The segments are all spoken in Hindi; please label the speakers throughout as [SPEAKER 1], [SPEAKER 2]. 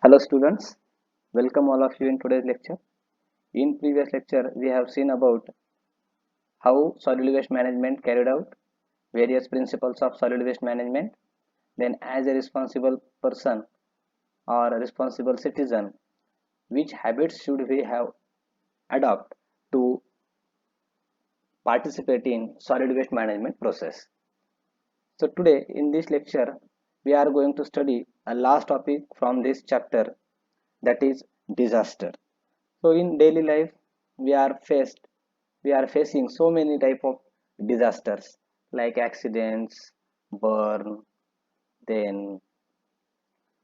[SPEAKER 1] Hello students, welcome all of you in today's lecture. In previous lecture, we have seen about how solid waste management carried out, various principles of solid waste management. Then as a responsible person or a responsible citizen, which habits should we have adopt to participate in solid waste management process. So today in this lecture, we are going to study a last topic from this chapter, that is disaster. So in daily life, we are faced we are facing so many type of disasters like accidents, burn, then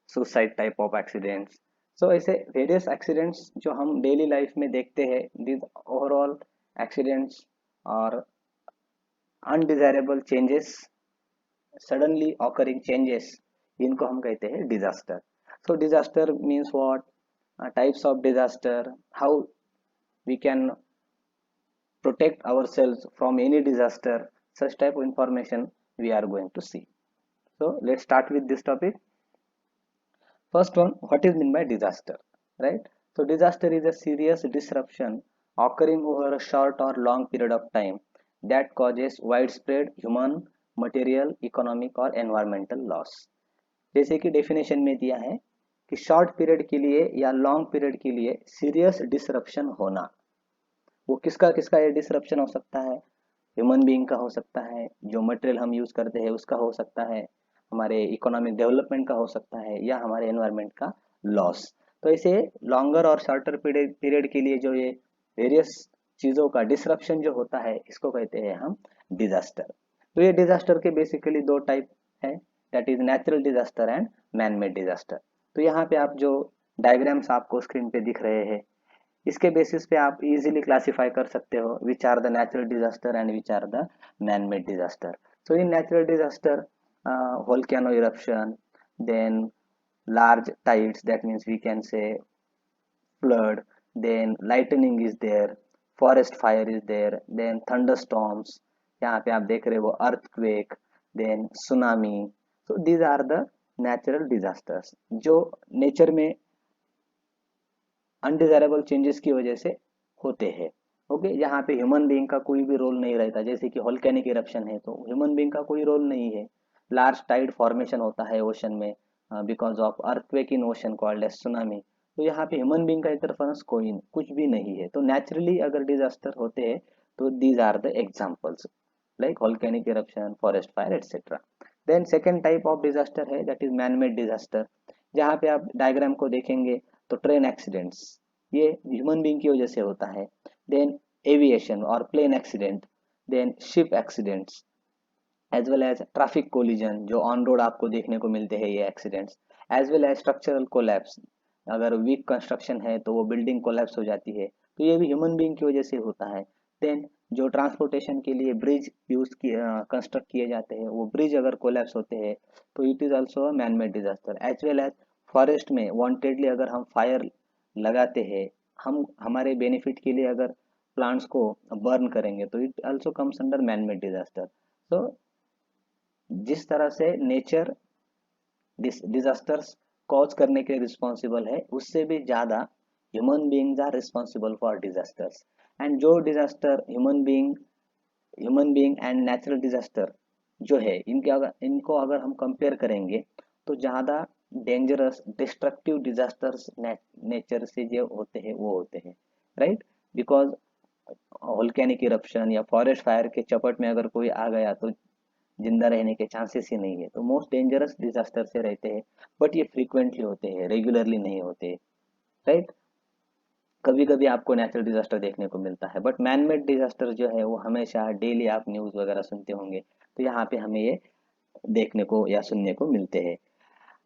[SPEAKER 1] suicide type of accidents. So ऐसे various accidents जो हम daily life में देखते हैं, these overall accidents और undesirable changes, suddenly occurring changes, इनको हम कहते हैं disaster. So disaster means what? Types of disaster, how we can protect ourselves from any disaster, such type of information we are going to see. So let's start with this topic. First one, what is meant by disaster, right? So disaster is a serious disruption occurring over a short or long period of time that causes widespread human, material, economic और environmental loss. जैसे कि डेफिनेशन में दिया है कि शॉर्ट पीरियड के लिए या लॉन्ग पीरियड के लिए सीरियस डिसरप्शन होना. वो किसका किसका ये डिसरप्शन हो सकता है? ह्यूमन बीइंग का हो सकता है, जो मटेरियल हम यूज करते हैं उसका हो सकता है, हमारे इकोनॉमिक डेवलपमेंट का हो सकता है, या हमारे एनवायरनमेंट का लॉस. तो ऐसे लॉन्गर और शॉर्टर पीरियड के लिए जो ये वेरियस चीज़ों का डिसरप्शन जो होता है, इसको कहते हैं हम डिजास्टर. तो ये डिजास्टर के बेसिकली दो टाइप है, that is natural disaster and man made disaster. तो यहाँ पे आप जो डायग्राम्स आपको स्क्रीन पे दिख रहे हैं, इसके बेसिस पे आप इजीली क्लासिफाई कर सकते हो which are the natural disaster and which are the man made disaster. So in natural disaster, volcano eruption, then large tides, that means we can say flood, then lightning is there, forest fire is there, then thunderstorms, यहाँ पे आप देख रहे हो earthquake, then tsunami. So these are the natural disasters जो नेचर में अनडिजायरेबल चेंजेस की वजह से होते हैं. ओके, यहाँ पे ह्यूमन बीइंग का कोई भी रोल नहीं रहता. जैसे कि वोल्केनिक इरप्शन है तो ह्यूमन बीइंग का कोई रोल नहीं है. लार्ज टाइड फॉर्मेशन होता है ओशन में because of earthquake in ocean called as tsunami. तो यहाँ पे ह्यूमन बीइंग का इंटरफेरेंस कोई कुछ भी नहीं है. तो नेचुरली अगर डिजास्टर होते हैं तो these are the examples like volcanic eruption, forest fire etcetera. Then second type of disaster है that is man made disaster. जहाँ पे आप डायग्राम को देखेंगे तो ट्रेन एक्सीडेंट्स ये ह्यूमन बीइंग की वजह से होता है. देन एविएशन और plane accident, then ship accidents, as well as traffic collision जो ऑन रोड आपको देखने को मिलते हैं ये accidents, as well as structural collapse. अगर वीक कंस्ट्रक्शन है तो वो बिल्डिंग कोलैप्स हो जाती है, तो ये भी ह्यूमन बीइंग की वजह से होता है. देन जो ट्रांसपोर्टेशन के लिए ब्रिज यूज किए कंस्ट्रक्ट किए जाते हैं, वो ब्रिज अगर कोलैप्स होते हैं तो it is also a man made disaster. As well as forest में वांटेडली अगर हम फायर लगाते हैं, हम हमारे बेनिफिट के लिए अगर प्लांट्स को बर्न करेंगे तो it also comes under man made disaster. तो जिस तरह से नेचर डिजास्टर्स कॉज करने के रिस्पॉन्सिबल है, उससे भी ज्यादा human beings are responsible for disasters. And जो disaster human being and natural disaster जो है, इनको अगर हम कंपेयर करेंगे तो ज़्यादा डेंजरस डिस्ट्रक्टिव डिजास्टर्स नेचर से जो होते हैं वो होते हैं, राइट? बिकॉज वोल्केनिक इरप्शन या फॉरेस्ट फायर के चपट में अगर कोई आ गया तो जिंदा रहने के चांसेस ही नहीं है. तो मोस्ट डेंजरस डिजास्टर से रहते हैं, बट ये फ्रीक्वेंटली होते हैं, रेगुलरली नहीं होते, राइट? कभी कभी आपको नेचुरल डिजास्टर देखने को मिलता है, बट मैन मेड डिजास्टर जो है वो हमेशा डेली आप न्यूज़ वगैरह सुनते होंगे, तो यहाँ पे हमें ये देखने को या सुनने को मिलते हैं.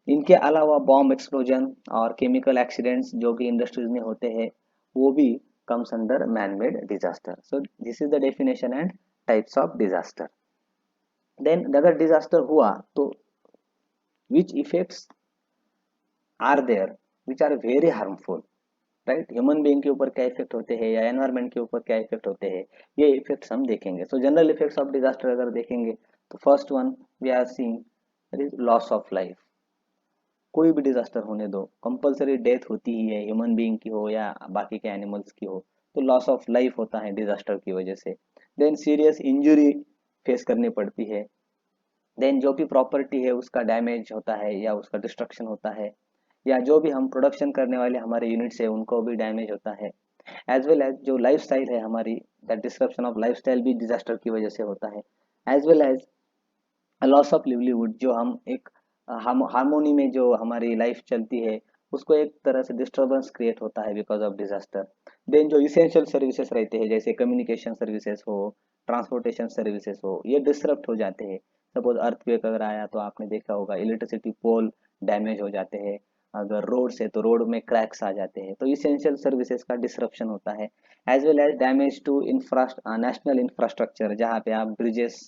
[SPEAKER 1] इनके अलावा बॉम्ब एक्सप्लोजन और केमिकल एक्सीडेंट्स जो कि इंडस्ट्रीज में होते हैं, वो भी comes under man made disaster. So this is the definition and types of disaster. Then अगर डिजास्टर हुआ तो which effects are there which are very harmful, right? Human being के ऊपर क्या इफेक्ट होते हैं या एनवायरनमेंट के ऊपर क्या इफेक्ट होते हैं, ये इफेक्ट्स हम देखेंगे. So general effects of disaster अगर देखेंगे तो first one we are seeing loss of life. कोई भी डिजास्टर होने दो, कंपलसरी डेथ होती ही है, ह्यूमन बीइंग की हो या बाकी के एनिमल्स की हो, तो लॉस ऑफ लाइफ होता है डिजास्टर की वजह से। देन सीरियस इंजरी फेस करनी पड़ती है। देन जो भी प्रॉपर्टी है उसका डैमेज होता है या उसका डिस्ट्रक्शन होता है, या जो भी हम प्रोडक्शन करने वाले हमारे यूनिट्स है उनको भी डैमेज होता है। एज वेल एज जो लाइफ स्टाइल है हमारी, that disruption of life style भी डिजास्टर की वजह से होता है। As well as loss of livelihood, जो हम एक हम हार्मोनी में जो हमारी लाइफ चलती है उसको एक तरह से डिस्टरबेंस क्रिएट होता है बिकॉज ऑफ डिजास्टर। देन जो इसेंशियल सर्विसेज रहते हैं जैसे कम्युनिकेशन सर्विसेज हो, ट्रांसपोर्टेशन सर्विसेज हो, ये डिसरप्ट हो जाते हैं। सपोज अर्थक्वेक अगर आया तो आपने देखा होगा इलेक्ट्रिसिटी पोल डैमेज हो जाते हैं, अगर रोड से तो रोड में क्रैक्स आ जाते हैं, तो इसेंशियल सर्विसेज का डिसरप्शन होता है। As well as damage to national infrastructure, जहाँ पे आप ब्रिजेस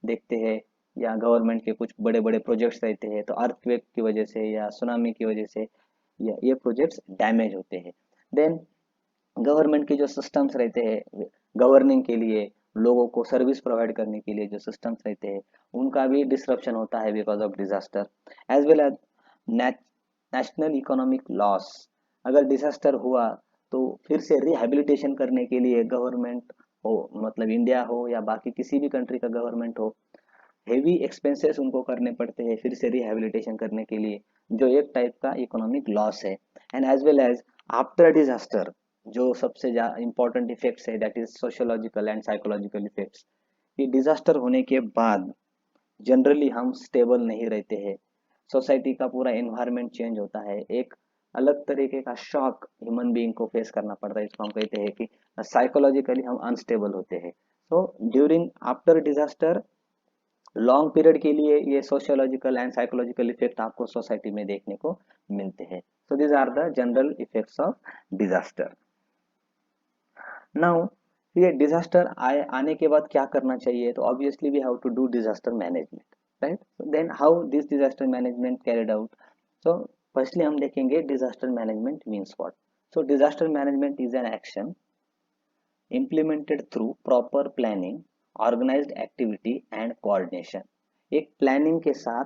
[SPEAKER 1] देखते हैं या गवर्नमेंट के कुछ बड़े बड़े प्रोजेक्ट्स रहते हैं, तो अर्थक्वेक की वजह से या सुनामी की वजह से ये प्रोजेक्ट्स डैमेज होते हैं। देन गवर्नमेंट के जो सिस्टम्स रहते हैं गवर्निंग के लिए, लोगों को सर्विस प्रोवाइड करने के लिए जो सिस्टम्स रहते हैं उनका भी डिसरप्शन होता है because of disaster. As well as national economic loss, अगर डिजास्टर हुआ तो फिर से रिहेबिलिटेशन करने के लिए गवर्नमेंट हो, मतलब इंडिया हो या बाकी किसी भी कंट्री का गवर्नमेंट हो, हेवी एक्सपेंसेस उनको करने पड़ते हैं फिर से रिहेबिलिटेशन करने के लिए, जो एक टाइप का इकोनॉमिक लॉस है। And as well as after disaster जो सबसे इंपॉर्टेंट इफेक्ट्स है, that is sociological and psychological effects. ये डिजास्टर होने के बाद जनरली हम स्टेबल नहीं रहते हैं, सोसाइटी का पूरा एनवायरनमेंट चेंज होता है, एक अलग तरीके का शॉक ह्यूमन बीइंग को फेस करना पड़ता है, इसको हम कहते हैं कि साइकोलॉजिकली हम अनस्टेबल होते हैं। तो during after disaster long period के लिए ये सोशियोलॉजिकल एंड साइकोलॉजिकल इफेक्ट आपको सोसाइटी में देखने को मिलते हैं। So these are the general effects of disaster. Now ये डिजास्टर आने के बाद क्या करना चाहिए, तो obviously we have to do disaster management, right. Then how this disaster management carried out. So firstly हम देखेंगे disaster management means what. So disaster management is an action implemented through proper planning, organized activity and coordination। एक प्लानिंग के साथ,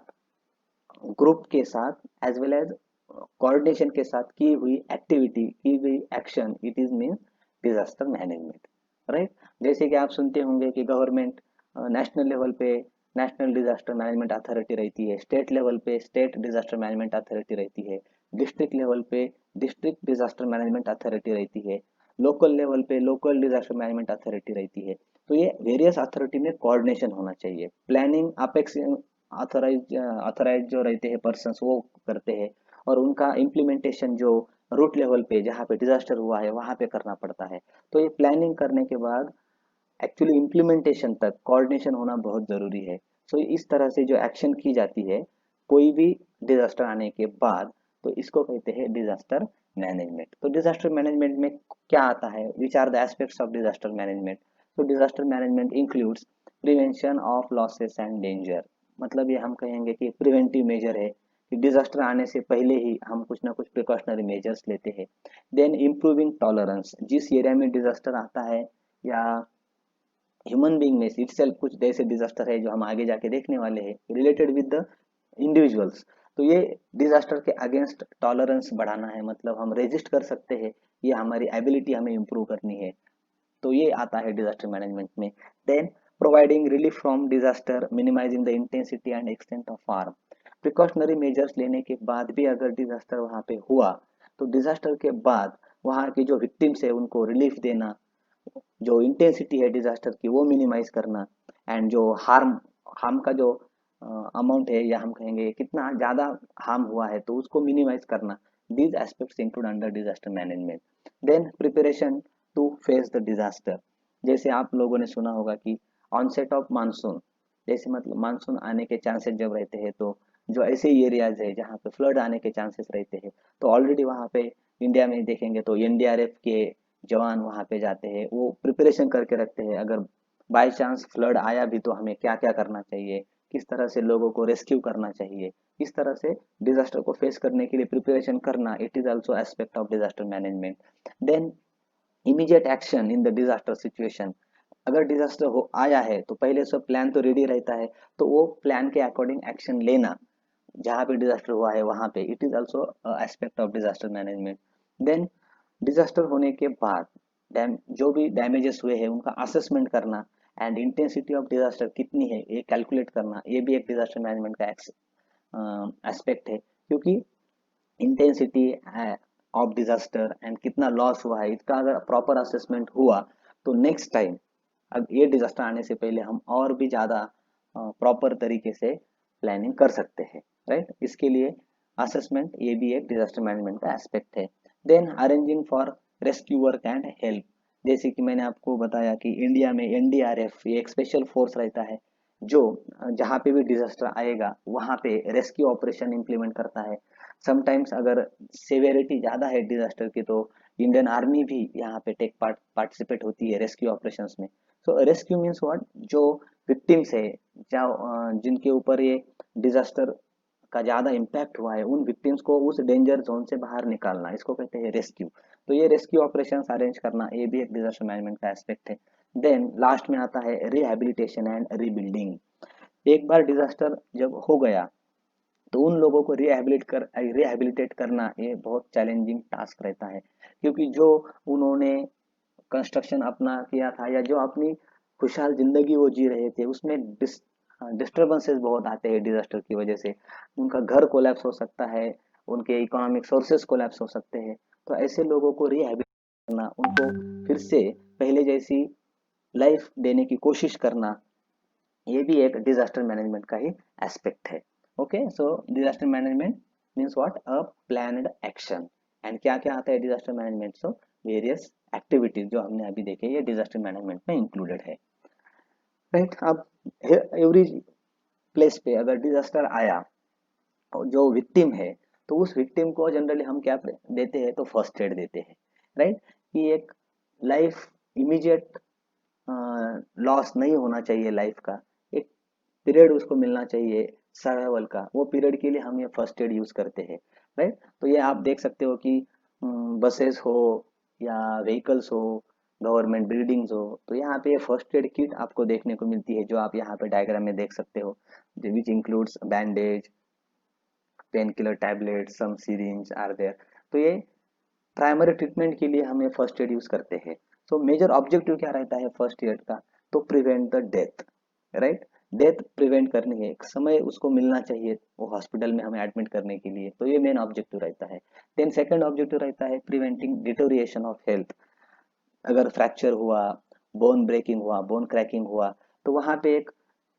[SPEAKER 1] ग्रुप के साथ, एज वेल एज कोऑर्डिनेशन के साथ की हुई एक्टिविटी, की हुई action, it is mean disaster management, right. जैसे कि आप सुनते होंगे कि गवर्नमेंट नेशनल लेवल पे नेशनल डिजास्टर मैनेजमेंट अथॉरिटी रहती है, स्टेट लेवल पे स्टेट डिजास्टर मैनेजमेंट अथॉरिटी रहती है, डिस्ट्रिक्ट लेवल पे डिस्ट्रिक्ट डिजास्टर मैनेजमेंट अथॉरिटी रहती है, लोकल लेवल पे लोकल डिजास्टर मैनेजमेंट अथॉरिटी रहती है। तो ये वेरियस अथॉरिटी में कोऑर्डिनेशन होना चाहिए। प्लानिंग अपेक्स ऑथराइज जो रहते हैं पर्सन वो करते हैं, और उनका इम्प्लीमेंटेशन जो रूट लेवल पे जहाँ पे डिजास्टर हुआ है वहां पे करना पड़ता है। तो ये प्लानिंग करने के बाद एक्चुअली इम्प्लीमेंटेशन तक कोऑर्डिनेशन होना बहुत जरूरी है। सो इस तरह से जो एक्शन की जाती है कोई भी डिजास्टर आने के बाद, तो इसको कहते हैं डिजास्टर मैनेजमेंट। तो डिजास्टर मैनेजमेंट में क्या आता है, which are the aspects of disaster management. तो disaster management includes prevention of losses and danger, मतलब ये हम कहेंगे कि प्रिवेंटिव मेजर है कि डिजास्टर आने से पहले ही हम कुछ ना कुछ प्रिकॉशनरी मेजर्स लेते हैं। देन इम्प्रूविंग टॉलरेंस, जिस एरिया में डिजास्टर आता है या ह्यूमन बीइंग में इटसेल्फ कुछ ऐसे डिजास्टर है जो हम आगे जाके देखने वाले हैं रिलेटेड विद द इंडिविजुअल्स, तो ये डिजास्टर के अगेंस्ट टॉलरेंस बढ़ाना है, मतलब हम रेजिस्ट कर सकते हैं, ये हमारी एबिलिटी हमें इम्प्रूव करनी है, तो ये आता है डिजास्टर मैनेजमेंट में। Then providing relief from disaster, minimising the intensity and extent of harm, precautionary measures लेने के बाद भी अगर डिजास्टर वहां पे हुआ तो डिजास्टर के बाद वहां के जो विक्टिम्स है उनको रिलीफ देना, जो इंटेंसिटी है डिजास्टर की वो मिनिमाइज करना, एंड जो हार्म हार्म का जो अमाउंट है या हम कहेंगे कितना ज्यादा हार्म हुआ है तो उसको मिनिमाइज करना, these aspects include under disaster management. Then preparation to face the disaster, जैसे आप लोगों ने सुना होगा कि ऑनसेट ऑफ मानसून, जैसे मतलब मानसून आने के चांसेस जब रहते हैं तो जो ऐसे एरियाज है जहाँ पे फ्लड आने के चांसेस रहते हैं, तो ऑलरेडी वहाँ पे इंडिया में देखेंगे तो एनडीआरएफ के जवान वहाँ पे जाते हैं, वो प्रिपरेशन करके रखते हैं, अगर बाय चांस फ्लड आया भी तो हमें क्या क्या करना चाहिए, किस तरह से लोगों को रेस्क्यू करना चाहिए, इस तरह से डिजास्टर को फेस करने के लिए प्रिपरेशन करना, it is also aspect of disaster management. Then immediate action in the disaster situation, अगर डिजास्टर हो आया है तो पहले से प्लान तो रेडी रहता है, तो वो प्लान के अकॉर्डिंग एक्शन लेना, जहाँ पे डिजास्टर हुआ है वहाँ पे, it is also aspect of disaster management. Then disaster होने के बाद जो भी डैमेजेस हुए हैं उनका असेसमेंट करना एंड इंटेंसिटी ऑफ डिजास्टर कितनी है ये कैलकुलेट करना, ये भी एक डिजास्टर मैनेजमेंट का एस्पेक्ट है। क्योंकि इंटेंसिटी ऑफ डिजास्टर एंड कितना लॉस हुआ है इसका अगर प्रॉपर असेसमेंट हुआ तो नेक्स्ट टाइम, अब ये डिजास्टर आने से पहले हम और भी ज़्यादा प्रॉपर तरीके से प्लानिंग कर सकते हैं, राइट। इसके लिए असेसमेंट ये भी एक डिजास्टर मैनेजमेंट का एस्पेक्ट है। Then arranging for rescue work and help, जैसे कि मैंने आपको बताया कि इंडिया में एनडीआरएफ ये एक स्पेशल फोर्स रहता है जो जहाँ पे भी डिजास्टर आएगा वहाँ पे रेस्क्यू ऑपरेशन इम्प्लीमेंट करता है। समटाइम्स अगर सेवेरिटी ज़्यादा है डिजास्टर की तो इंडियन आर्मी भी यहाँ पे पार्टिसिपेट होती है रेस्क्यू ऑपरेशंस में। सो रेस्क्यू मीन्स व्हाट, जो विक्टिम्स है जिनके ऊपर ये डिजास्टर का ज्यादा इम्पैक्ट हुआ है उन विक्टिम्स को उस डेंजर जोन से बाहर निकालना, इसको कहते हैं रेस्क्यू। तो ये रेस्क्यू ऑपरेशन अरेंज करना ये भी एक डिजास्टर मैनेजमेंट का एस्पेक्ट है। देन लास्ट में आता है रिहैबिलिटेशन एंड रीबिल्डिंग। एक बार डिजास्टर जब हो गया तो उन लोगों को रिहैबिलिटेट करना ये बहुत चैलेंजिंग टास्क रहता है, क्योंकि जो उन्होंने कंस्ट्रक्शन अपना किया था या जो अपनी खुशहाल जिंदगी वो जी रहे थे उसमें डिस्टर्बेंसेस बहुत आते हैं डिजास्टर की वजह से। उनका घर कोलैप्स हो सकता है, उनके इकोनॉमिक सोर्सेस कोलैप्स हो सकते हैं। तो ऐसे लोगों को रिहैबिलिटेट करना, उनको फिर से पहले जैसी लाइफ देने की कोशिश करना, ये भी एक डिजास्टर मैनेजमेंट का ही एस्पेक्ट है। Okay, so disaster management means what, a planned action. And क्या क्या आता है disaster management, so various activities जो हमने अभी देखे ये डिजास्टर मैनेजमेंट में इंक्लूडेड है, राइट। अब एवरी प्लेस पे अगर डिजास्टर आया और जो विक्टिम है तो उस विक्टिम को जनरली हम क्या देते हैं, तो फर्स्ट एड देते हैं, राइट। कि एक लाइफ इमीडिएट लॉस नहीं होना चाहिए लाइफ का, एक पीरियड उसको मिलना चाहिए सर्वाइवल का, वो पीरियड के लिए हम ये फर्स्ट एड यूज करते हैं, राइट। तो ये आप देख सकते हो कि बसेस हो या व्हीकल्स हो, गवर्नमेंट बिल्डिंग्स हो, तो यहाँ पे फर्स्ट एड किट आपको देखने को मिलती है जो आप यहाँ पे डायग्राम में देख सकते हो, which includes bandage, pain killer tablet, some syringe are there. तो ये प्राइमरी ट्रीटमेंट के लिए हम ये फर्स्ट एड यूज करते हैं। सो मेजर ऑब्जेक्टिव क्या रहता है फर्स्ट एड का, तो prevent the death, right. Death prevent करनी है, एक समय उसको मिलना चाहिए वो हॉस्पिटल में हमें एडमिट करने के लिए, तो ये मेन ऑब्जेक्टिव रहता है। देन सेकंड ऑब्जेक्टिव रहता है प्रिवेंटिंग डिटोरिएशन ऑफ हेल्थ। अगर फ्रैक्चर हुआ, बोन ब्रेकिंग हुआ, बोन क्रैकिंग हुआ, तो वहाँ पे एक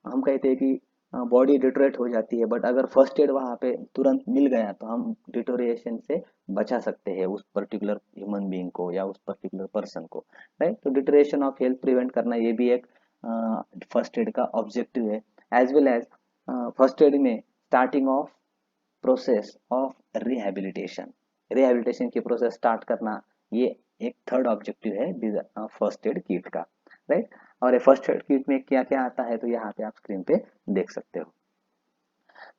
[SPEAKER 1] हम कहते हैं कि बॉडी डिटोरेट हो जाती है, बट अगर फर्स्ट एड वहाँ पे तुरंत मिल गया तो हम डिटोरिएशन से बचा सकते हैं उस पर्टिकुलर ह्यूमन बीइंग को या उस पर्टिकुलर पर्सन को, राइट। तो डिटोरिएशन ऑफ हेल्थ प्रिवेंट करना ये भी एक फर्स्ट एड का ऑब्जेक्टिव है। As well as first aid में starting of process of rehabilitation, rehabilitation की प्रोसेस स्टार्ट करना, ये एक थर्ड ऑब्जेक्टिव है फर्स्ट एड किट का, राइट। और ये फर्स्ट एड किट में क्या क्या आता है तो यहाँ पे आप स्क्रीन पे देख सकते हो।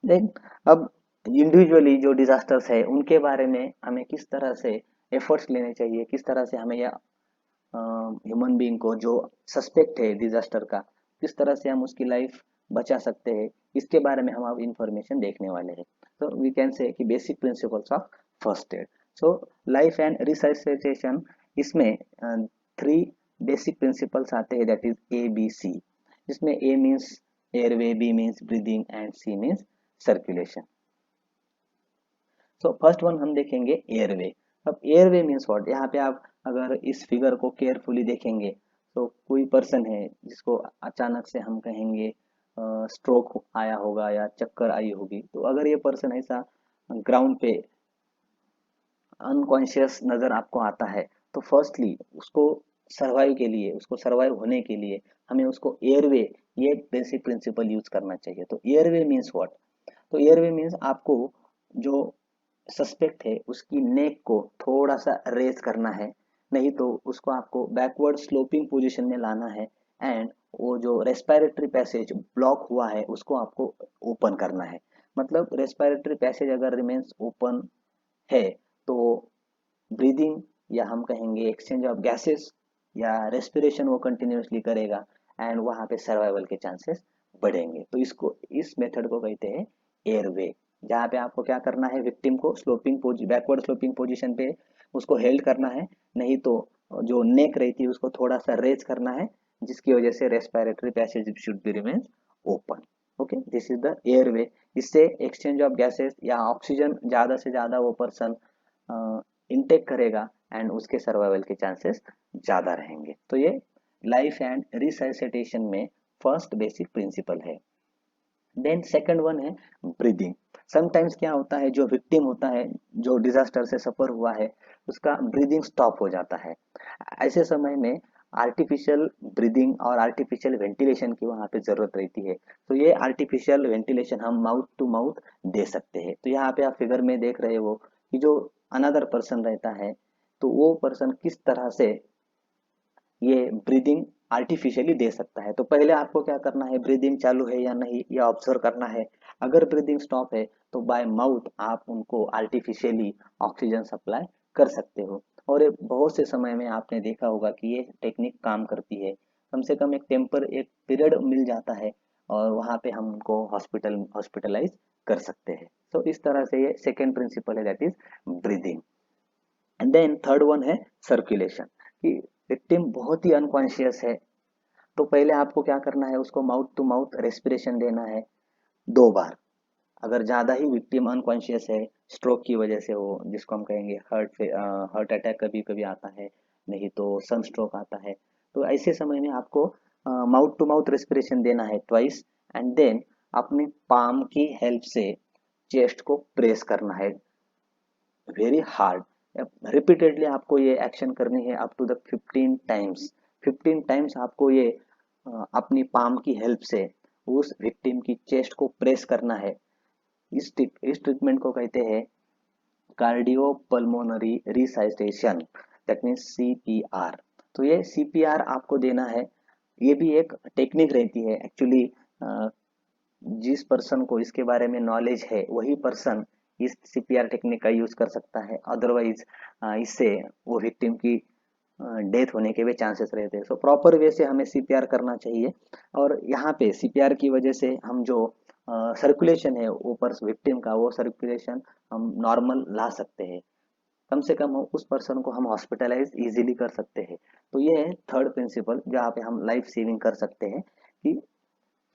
[SPEAKER 1] देन अब इंडिविजुअली जो डिजास्टर्स है उनके बारे में हमें किस तरह से एफर्ट्स लेने चाहिए, किस तरह से हमें या ह्यूमन बीइंग को जो सस्पेक्ट है डिजास्टर का, किस तरह से हम उसकी लाइफ बचा सकते हैं, इसके बारे में हम अब इंफॉर्मेशन देखने वाले हैं। तो वी कैन से कि basic principles of first aid. So life and resuscitation, इसमें थ्री बेसिक प्रिंसिपल्स आते हैं, that is A B C, जिसमें A means airway, B means breathing and C means circulation. So first one हम देखेंगे एयरवे। अब एयरवे मीन्स व्हाट, यहाँ पे आप अगर इस फिगर को केयरफुली देखेंगे तो कोई पर्सन है जिसको अचानक से हम कहेंगे स्ट्रोक आया होगा या चक्कर आई होगी, तो अगर ये पर्सन ऐसा ग्राउंड पे अनकॉन्शियस नजर आपको आता है तो फर्स्टली उसको सर्वाइव के लिए, उसको सर्वाइव होने के लिए हमें उसको एयरवे, ये बेसिक प्रिंसिपल यूज करना चाहिए। तो एयरवे मीन्स व्हाट, तो एयरवे मीन्स आपको जो सस्पेक्ट है उसकी नेक को थोड़ा सा रेज करना है, नहीं तो उसको आपको बैकवर्ड स्लोपिंग पोजीशन में लाना है, एंड वो जो रेस्पिरेटरी पैसेज ब्लॉक हुआ है उसको आपको ओपन करना है। मतलब रेस्पिरेटरी पैसेज अगर रिमेन्स ओपन है तो ब्रीदिंग या हम कहेंगे एक्सचेंज ऑफ गैसेस या रेस्पिरेशन वो कंटिन्यूसली करेगा, एंड वहां पे सर्वाइवल के चांसेस बढ़ेंगे। तो इसको, इस मेथड को कहते हैं एयरवे, जहाँ पे आपको क्या करना है, विक्टिम को बैकवर्ड स्लोपिंग पोजीशन पे उसको हेल्ड करना है, नहीं तो जो नेक रहती है उसको थोड़ा सा रेज करना है, जिसकी वजह से respiratory passage should be remain open. Okay, this is the air way. इससे एक्सचेंज ऑफ गैसेस या ऑक्सीजन ज्यादा से ज्यादा वो पर्सन इनटेक करेगा एंड उसके सर्वाइवल के चांसेस ज्यादा रहेंगे। तो ये लाइफ एंड रिससिटेशन में फर्स्ट बेसिक प्रिंसिपल है। देन सेकंड वन है ब्रीदिंग। समटाइम्स क्या होता है, जो विक्टिम होता है, जो डिजास्टर से सफर हुआ है, उसका ब्रीदिंग स्टॉप हो जाता है। ऐसे समय में आर्टिफिशियल ब्रीदिंग और आर्टिफिशियल वेंटिलेशन की वहाँ पे जरूरत रहती है। तो ये आर्टिफिशियल वेंटिलेशन हम माउथ टू माउथ दे सकते हैं। तो यहाँ पे आप फिगर में देख रहे हो कि जो अनदर पर्सन रहता है, तो वो पर्सन किस तरह से ये ब्रीदिंग आर्टिफिशियली दे सकता है। तो पहले आपको क्या करना है, ब्रीदिंग चालू है या नहीं ये ऑब्जर्व करना है। अगर ब्रीदिंग स्टॉप है तो बाय माउथ आप उनको आर्टिफिशियली ऑक्सीजन सप्लाई कर सकते हो। और ये बहुत से समय में आपने देखा होगा कि ये टेक्निक काम करती है। कम से कम एक पीरियड मिल जाता है और वहाँ पे हम उनको हॉस्पिटलाइज कर सकते हैं। तो इस तरह से ये सेकेंड प्रिंसिपल है, that is breathing. And then third one है सर्कुलेशन, कि विक्टिम बहुत ही अनकॉन्शियस है, तो पहले आपको क्या करना है, उसको माउथ टू माउथ रेस्पिरेशन देना है 2 बार। अगर ज्यादा ही विक्टिम अनकॉन्शियस है, स्ट्रोक की वजह से हो, जिसको हम कहेंगे हार्ट अटैक कभी कभी आता है, नहीं तो सन स्ट्रोक आता है, तो ऐसे समय में आपको माउथ टू माउथ रेस्पिरेशन देना है ट्वाइस। एंड देन अपनी पाम की हेल्प से चेस्ट को प्रेस करना है वेरी हार्ड। रिपीटेडली आपको ये एक्शन करनी है up to the 15 times. 15 times आपको ये अपनी पाम की हेल्प से उस विक्टिम की चेस्ट को प्रेस करना है। इस ट्रीटमेंट को कहते हैं cardio pulmonary recitation, that means CPR। तो ये CPR आपको देना है। ये भी एक टेक्निक रहती है एक्चुअली। जिस पर्सन को इसके बारे में नॉलेज है वही पर्सन इस CPR टेक्निक का यूज कर सकता है, अदरवाइज इससे वो विक्टिम की डेथ होने के भी चांसेस रहते हैं। सो प्रॉपर वे से हमें CPR करना चाहिए। और यहाँ पे CPR की वजह से हम जो सर्कुलेशन है ऊपर विक्टिम का, वो सर्कुलेशन हम नॉर्मल ला सकते हैं। कम से कम उस पर्सन को हम हॉस्पिटलाइज इजीली कर सकते हैं। तो ये है थर्ड प्रिंसिपल जहाँ पे हम लाइफ सेविंग कर सकते हैं। कि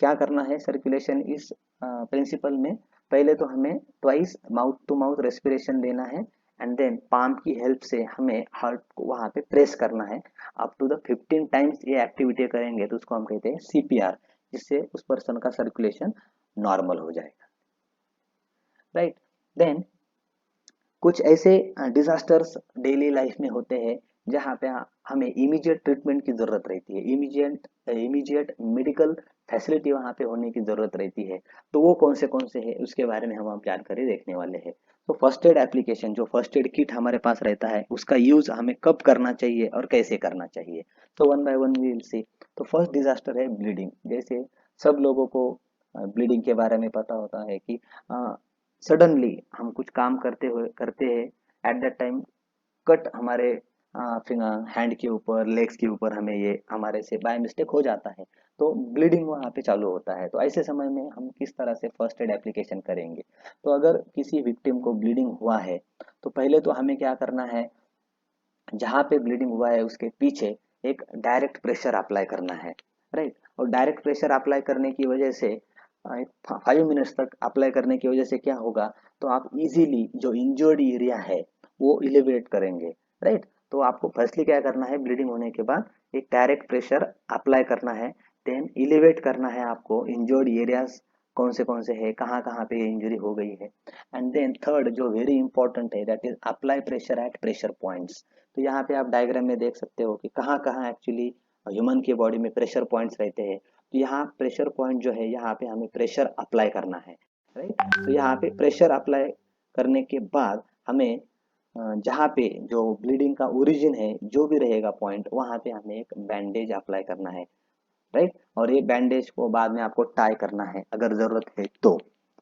[SPEAKER 1] क्या करना है सर्कुलेशन इस प्रिंसिपल में, पहले तो हमें twice mouth to mouth respiration देना है, एंड देन पाम की हेल्प से हमें हार्ट को वहां पे प्रेस करना है अप टू द 15 टाइम्स। ये एक्टिविटी करेंगे तो उसको हम कहते हैं CPR, जिससे उस पर्सन का सर्कुलेशन नॉर्मल हो जाएगा। राइट। देन कुछ ऐसे डिजास्टर्स डेली लाइफ में होते हैं जहाँ पे हमें इमीडिएट ट्रीटमेंट की जरूरत रहती है, इमीडिएट मेडिकल फैसिलिटी वहाँ पे होने की जरूरत रहती है। तो वो कौन से है उसके बारे में हम अब जानकारी देखने वाले हैं। तो फर्स्ट एड एप्लीकेशन, जो फर्स्ट एड किट हमारे पास रहता है, उसका यूज हमें कब करना चाहिए और कैसे करना चाहिए, तो one by one we will see. तो फर्स्ट डिजास्टर है ब्लीडिंग। जैसे सब लोगों को ब्लीडिंग के बारे में पता होता है कि सडनली हम कुछ काम करते हैं, एट दैट टाइम कट हमारे हैंड के ऊपर, लेग्स के ऊपर हमें ये हमारे से बाय मिस्टेक हो जाता है, तो ब्लीडिंग वहाँ पे चालू होता है। तो ऐसे समय में हम किस तरह से फर्स्ट एड एप्लीकेशन करेंगे। तो अगर किसी विक्टिम को ब्लीडिंग हुआ है तो पहले तो हमें क्या करना है, जहाँ पे ब्लीडिंग हुआ है उसके पीछे एक डायरेक्ट प्रेशर अप्लाई करना है। राइट। और डायरेक्ट प्रेशर अप्लाई करने की वजह से 5 मिनट्स तक अप्लाई करने की वजह से क्या होगा, तो आप इजीली जो इंजर्ड एरिया है वो इलिवेट करेंगे। राइट। तो आपको फर्स्टली क्या करना है, ब्लीडिंग होने के बाद एक डायरेक्ट प्रेशर अप्लाई करना है, देन इलिवेट करना है आपको इंजर्ड एरियाज कौन से है, कहाँ कहाँ पे इंजरी हो गई है। एंड देन थर्ड जो वेरी इंपॉर्टेंट है, that is apply pressure at pressure points. तो यहाँ पे आप डायग्राम में देख सकते हो कि कहाँ कहाँ एक्चुअली ह्यूमन के बॉडी में प्रेशर पॉइंट्स रहते हैं। तो यहाँ प्रेशर पॉइंट जो है, यहाँ पे हमें प्रेशर अप्लाई करना है। राइट। तो यहाँ पे प्रेशर अप्लाई करने के बाद हमें जहाँ पे जो ब्लीडिंग का ओरिजिन है, जो भी रहेगा पॉइंट, वहां पे हमें एक बैंडेज अप्लाई करना है। राइट। और ये बैंडेज को बाद में आपको टाई करना है अगर जरूरत है तो।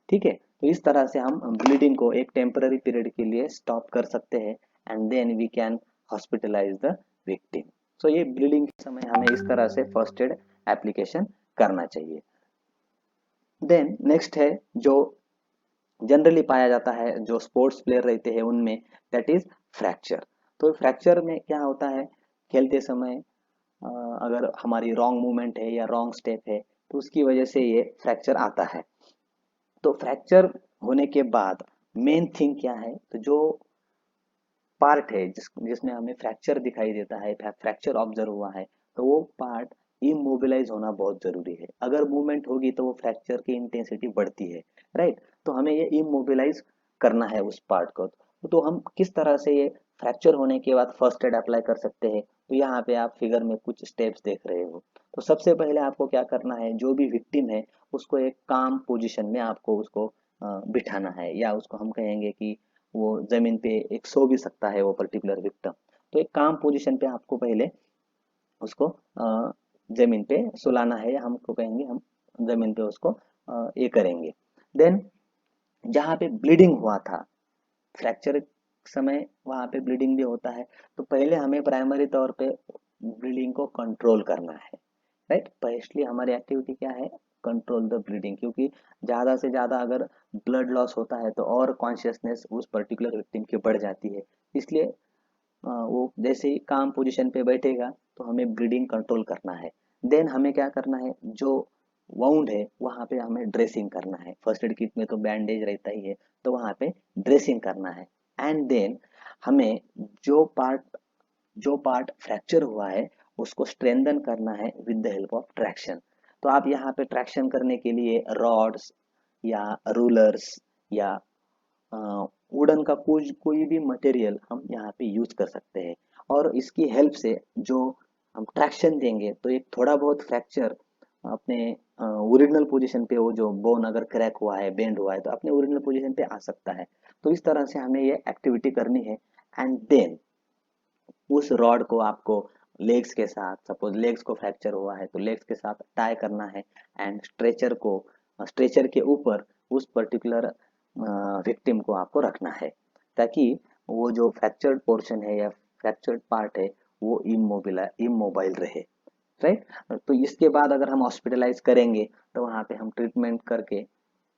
[SPEAKER 1] ठीक है। तो इस तरह से हम ब्लीडिंग को एक टेम्पररी पीरियड के लिए स्टॉप कर सकते हैं, and then we can hospitalize the victim. So ये ब्लीडिंग के समय हमें इस तरह से फर्स्ट एड एप्लीकेशन करना चाहिए। देन नेक्स्ट है जो जनरली पाया जाता है जो स्पोर्ट्स प्लेयर रहते हैं उनमें, दैट इज फ्रैक्चर। तो फ्रैक्चर में क्या होता है, खेलते समय अ, अगर हमारी रॉन्ग मूवमेंट है या रॉन्ग स्टेप है तो उसकी वजह से ये फ्रैक्चर आता है। तो फ्रैक्चर होने के बाद मेन थिंग क्या है, तो जो पार्ट है जिसमें हमें फ्रैक्चर दिखाई देता है, फ्रैक्चर ऑब्जर्व हुआ है, तो वो पार्ट इमोबिलाइज होना बहुत जरूरी है। अगर मूवमेंट होगी तो वो फ्रैक्चर की इंटेंसिटी बढ़ती है, राइट। तो हमें ये इमोबिलाइज करना है उस पार्ट को। तो हम किस तरह से ये फ्रैक्चर होने के बाद फर्स्ट एड अप्लाई कर सकते हैं, तो यहाँ पे आप फिगर में कुछ स्टेप्स देख रहे हो। तो सबसे पहले आपको क्या करना है, जो भी विक्टिम है उसको एक काम पोजिशन में आपको उसको बिठाना है, या उसको हम कहेंगे कि वो जमीन पे एक सो भी सकता है वो पर्टिकुलर विक्टिम। तो एक काम पोजीशन पे आपको पहले उसको जमीन पे सुलाना है, या हमको कहेंगे हम जमीन पे उसको ये करेंगे। देन जहाँ पे ब्लीडिंग हुआ था फ्रैक्चर समय, वहां पे ब्लीडिंग भी होता है, तो पहले हमें प्राइमरी तौर पे ब्लीडिंग को कंट्रोल करना है, राइट। पहली हमारी एक्टिविटी क्या है, कंट्रोल द ब्लीडिंग, क्योंकि ज़्यादा से ज़्यादा अगर ब्लड लॉस होता है तो और कॉन्शियसनेस उस पर्टिकुलर विक्टिम की बढ़ जाती है। इसलिए वो जैसे ही काम पोजीशन पे बैठेगा तो हमें ब्लीडिंग कंट्रोल करना है। देन हमें क्या करना है, जो वाउंड है वहाँ पे हमें ड्रेसिंग करना है। फर्स्ट एड किट में तो बैंडेज रहता ही है, तो वहाँ पे ड्रेसिंग करना है। एंड देन हमें जो पार्ट जो पार्ट फ्रैक्चर हुआ है उसको स्ट्रेंथन करना है with the help of traction. तो आप यहाँ पे ट्रैक्शन करने के लिए रॉड्स या रूलर्स या वुडन का कोई भी मटेरियल हम यहाँ पे यूज कर सकते हैं। और इसकी हेल्प से जो हम ट्रैक्शन देंगे तो एक थोड़ा बहुत फ्रैक्चर अपने ओरिजिनल पोजीशन पे, वो जो बोन अगर क्रैक हुआ है बेंड हुआ है तो अपने ओरिजिनल पोजीशन पे आ सकता है। तो इस तरह से हमें ये एक्टिविटी करनी है। एंड देन उस रॉड को आपको लेग्स के साथ, सपोज लेग्स को फ्रैक्चर हुआ है तो लेग्स के साथ टाई करना है, एंड स्ट्रेचर के ऊपर उस पर्टिकुलर विक्टिम को आपको रखना है, ताकि वो जो फ्रैक्चर्ड पोर्शन है या फ्रैक्चर्ड पार्ट है वो इमोबाइल रहे, राइट। तो इसके बाद अगर हम हॉस्पिटलाइज करेंगे तो वहाँ पे हम ट्रीटमेंट करके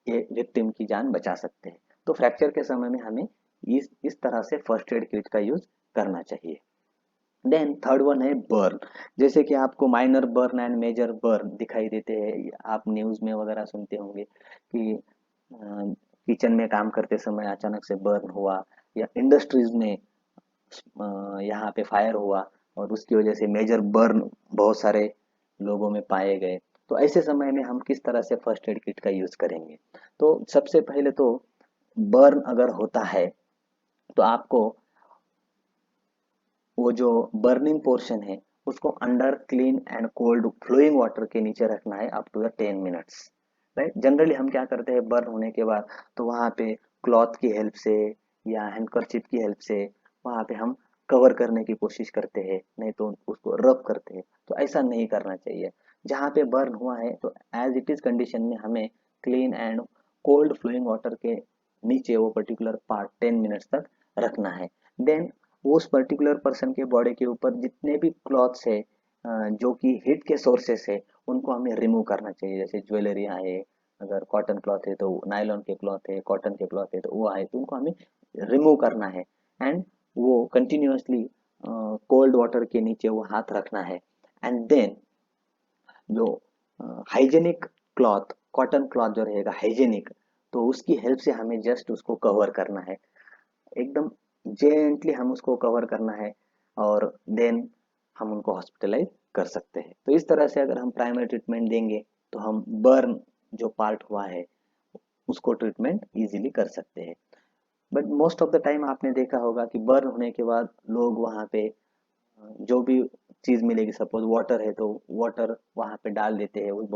[SPEAKER 1] ये विक्टिम की जान बचा सकते हैं। तो फ्रैक्चर के समय में हमें इस तरह से फर्स्ट एड किट का यूज करना चाहिए। देन थर्ड वन है बर्न। जैसे कि आपको minor burn and major burn दिखाई देते हैं, आप न्यूज में वगैरह सुनते होंगे कि किचन में काम करते समय अचानक से बर्न हुआ, या इंडस्ट्रीज में यहाँ पे फायर हुआ और उसकी वजह से मेजर बर्न बहुत सारे लोगों में पाए गए। तो ऐसे समय में हम किस तरह से फर्स्ट एड किट का यूज करेंगे, तो सबसे पहले तो बर्न अगर होता है तो आपको वो जो बर्निंग पोर्शन है उसको under clean and cold flowing water के नीचे रखना है अप टू 10 मिनट्स, राइट। जनरली हम क्या करते हैं बर्न होने के बाद, तो वहाँ पे क्लॉथ की हेल्प से या हैंडकरचिप की हेल्प से वहाँ पे हम कवर करने की कोशिश करते हैं, नहीं तो उसको रब करते हैं। तो ऐसा नहीं करना चाहिए। जहाँ पे बर्न हुआ है तो एज इट इज कंडीशन में हमें clean and cold flowing water के नीचे वो पर्टिकुलर पार्ट 10 मिनट्स तक रखना है। देन उस पर्टिकुलर पर्सन के बॉडी के ऊपर जितने भी क्लॉथ्स है जो कि हीट के सोर्सेस है उनको हमें रिमूव करना चाहिए। जैसे ज्वेलरी है, अगर कॉटन क्लॉथ है तो नायलॉन के क्लॉथ है, कॉटन के क्लॉथ है तो वो है, तो उनको हमें रिमूव करना है। एंड वो कंटिन्यूअसली कोल्ड वाटर के नीचे वो हाथ रखना है। एंड देन जो हाइजेनिक क्लॉथ, कॉटन क्लॉथ जो रहेगा हाइजेनिक, तो उसकी हेल्प से हमें जस्ट उसको कवर करना है, एकदम जेंटली हम उसको कवर करना है, और देन हम उनको हॉस्पिटलाइज कर सकते हैं। तो इस तरह से अगर हम प्राइमरी ट्रीटमेंट देंगे तो हम बर्न जो पार्ट हुआ है उसको ट्रीटमेंट इजीली कर सकते हैं। But most of the time आपने देखा होगा कि बर्न होने के बाद लोग वहाँ पे जो भी चीज मिलेगी, सपोज वाटर है तो वाटर वहां पे डाल देते हैं उस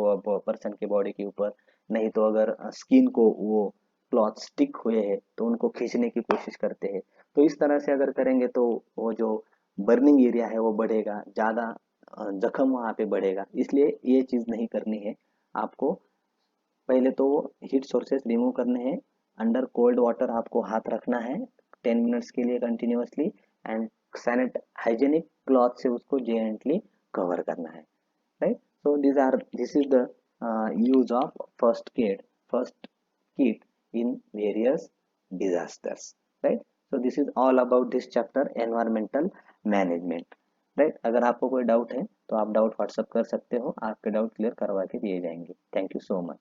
[SPEAKER 1] पर्सन के बॉडी के ऊपर। नहीं तो अगर स्किन को वो क्लॉथ स्टिक हुए हैं तो उनको खींचने की कोशिश करते हैं। तो इस तरह से अगर करेंगे तो वो जो बर्निंग एरिया है वो बढ़ेगा ज्यादा, जख्म वहां पे बढ़ेगा। इसलिए ये चीज नहीं करनी है आपको। पहले तो हीट सोर्सेस रिमूव करने हैं, अंडर कोल्ड वाटर आपको हाथ रखना है 10 मिनट्स के लिए कंटिन्यूअसली, एंड सैनिट हाइजेनिक क्लॉथ से उसको जेंटली कवर करना है, right. So this is the use of first kit in various disasters, right? So this is all about this chapter environmental management, right? अगर आपको कोई डाउट है तो आप डाउट व्हाट्सअप कर सकते हो, आपके डाउट क्लियर करवा के दिए जाएंगे। Thank you so much.